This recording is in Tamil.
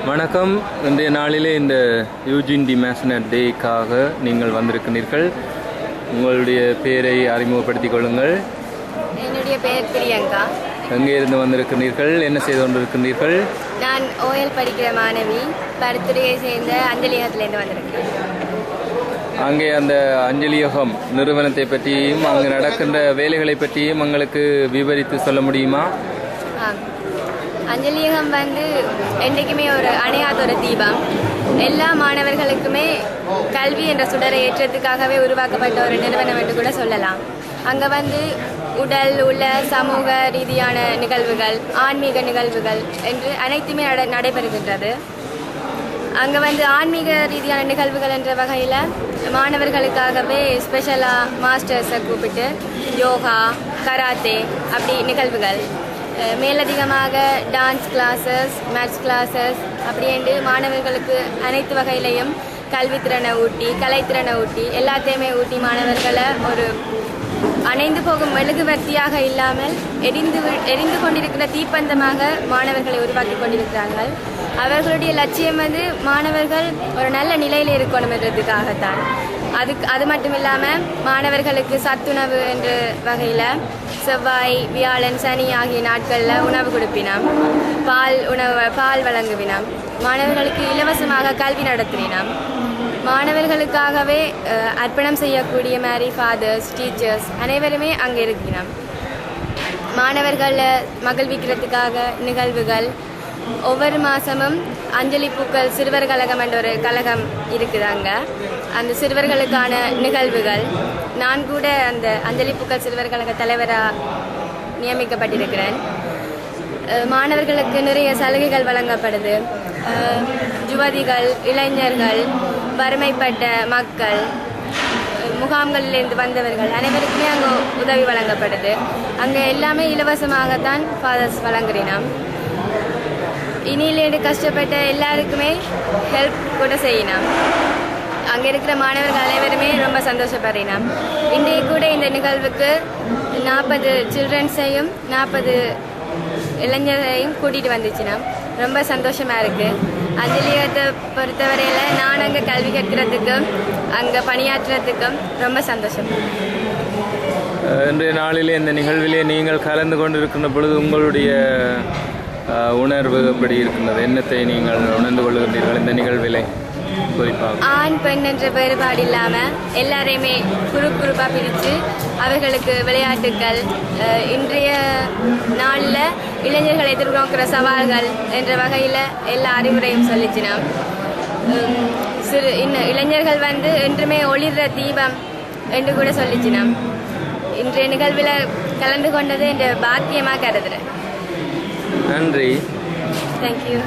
வணக்கம். இன்றைய நாளிலே இந்த யூஜின் டி மேசனர் டேக்காக நீங்கள் வந்திருக்கிறீர்கள். உங்களுடைய பெயரை அறிமுகப்படுத்திக் கொள்ளுங்கள். என்னுடைய பெயர் பிரியங்கா. எங்கே இருந்து வந்திருக்கிறீர்கள்? என்ன செய்து கொண்டிருக்கிறீர்கள்? நான் ஓஎல் படிக்கிற மாணவி. பருத்துறையை சேர்ந்த அஞ்சலியகத்திலேருந்து வந்திருக்கேன். அங்கே அந்த அஞ்சலியகம் நிறுவனத்தை பற்றியும் அங்கு நடக்கின்ற வேலைகளை பற்றியும் உங்களுக்கு விவரித்து சொல்ல முடியுமா? அஞ்சலியகம் என்றைக்குமே ஒரு அணையாத ஒரு தீபம். எல்லா மாணவர்களுக்குமே கல்வி என்ற சுடரை ஏற்றத்துக்காகவே உருவாக்கப்பட்ட ஒரு நிறுவனம் என்று கூட சொல்லலாம். அங்கே உடல் உள்ள சமூக ரீதியான நிகழ்வுகள், ஆன்மீக நிகழ்வுகள் என்று அனைத்துமே நடைபெறுகின்றது. அங்கே ஆன்மீக ரீதியான நிகழ்வுகள் என்ற வகையில் மாணவர்களுக்காகவே ஸ்பெஷலாக மாஸ்டர்ஸை கூப்பிட்டு யோகா, கராத்தே அப்படி நிகழ்வுகள், மேலதிகமாக டான்ஸ் கிளாஸஸ், மேத்ஸ் கிளாஸஸ் அப்படின்ட்டு மாணவர்களுக்கு அனைத்து வகையிலையும் கல்வித்திறனை ஊட்டி, கலைத்திறனை ஊட்டி, எல்லாத்தையுமே ஊட்டி மாணவர்களை ஒரு அணைந்து போகும் மெழுகுவர்த்தியாக இல்லாமல் எரிந்து கொண்டிருக்கிற தீப்பந்தமாக மாணவர்களை உருவாக்கி கொண்டிருக்கிறார்கள். அவர்களுடைய லட்சியம் மாணவர்கள் ஒரு நல்ல நிலையில் இருக்கணும் என்றதுக்காகத்தான். அது மட்டும் இல்லாமல் மாணவர்களுக்கு சத்துணவு என்ற வகையில் செவ்வாய், வியாழன், சனி ஆகிய நாட்களில் உணவு கொடுப்பினோம். பால் வழங்குவினோம். மாணவர்களுக்கு இலவசமாக கல்வி நடத்தினோம். மாணவர்களுக்காகவே அர்ப்பணம் செய்யக்கூடிய மாதிரி ஃபாதர்ஸ், டீச்சர்ஸ் அனைவருமே அங்கே இருக்கிறோம். மாணவர்களை மகிழ்விக்கிறதுக்காக நிகழ்வுகள், ஒவ்வொரு மாதமும் அஞ்சலி பூக்கள் சிறுவர் கழகம் என்ற ஒரு கழகம் இருக்குது. அங்கே அந்த சிறுவர்களுக்கான நிகழ்வுகள், நான் கூட அந்த அஞ்சலி பூக்கள் சிறுவர் கழக தலைவராக நியமிக்கப்பட்டிருக்கிறேன். மாணவர்களுக்கு நிறைய சலுகைகள் வழங்கப்படுது. யுவதிகள், இளைஞர்கள், வறுமைப்பட்ட மக்கள், முகாம்களிலிருந்து வந்தவர்கள் அனைவருக்குமே அங்கே உதவி வழங்கப்படுது. அங்கே எல்லாமே இலவசமாகத்தான் ஃபாதர்ஸ் வழங்குறோம். இனியிலேருந்து கஷ்டப்பட்ட எல்லாருக்குமே ஹெல்ப் கூட செய்யணும். அங்கே இருக்கிற மாணவர்கள் அனைவருமே ரொம்ப சந்தோஷப்படுறோம். இன்றைய கூட இந்த நிகழ்வுக்கு 40 சில்ட்ரன்ஸையும் 40 இளைஞரையும் கூட்டிகிட்டு வந்துச்சுன்னா ரொம்ப சந்தோஷமாக இருக்குது. அஞ்சலியத்தை பொறுத்தவரையில் நான் அங்கே கல்வி கற்கிறதுக்கும் அங்கே பணியாற்றுறதுக்கும் ரொம்ப சந்தோஷம். இன்றைய நாளிலே இந்த நிகழ்விலே நீங்கள் கலந்து கொண்டிருக்கின்ற பொழுது உங்களுடைய உணர்வு எப்படி இருக்கின்றது? என்னத்தை நீங்கள் உணர்ந்து கொள்கின்றீர்கள் இந்த நிகழ்விலே? குறிப்பாக ஆண் பெண் என்ற வேறுபாடு இல்லாமல் எல்லாரையுமே குரூப்பாக பிரித்து அவர்களுக்கு விளையாட்டுக்கள், இன்றைய நாளில் இளைஞர்கள் எதிர்நோக்கிற சவால்கள் என்ற வகையில் எல்லா அறிவுரையும் சொல்லிச்சினோம். இளைஞர்கள் என்றுமே ஒளிர்ற தீபம் என்று கூட சொல்லிச்சினோம். இன்றைய நிகழ்வில் கலந்து கொண்டது என்ற பாக்கியமாக கருதுகிறேன். நன்றி. தேங்க்யூ.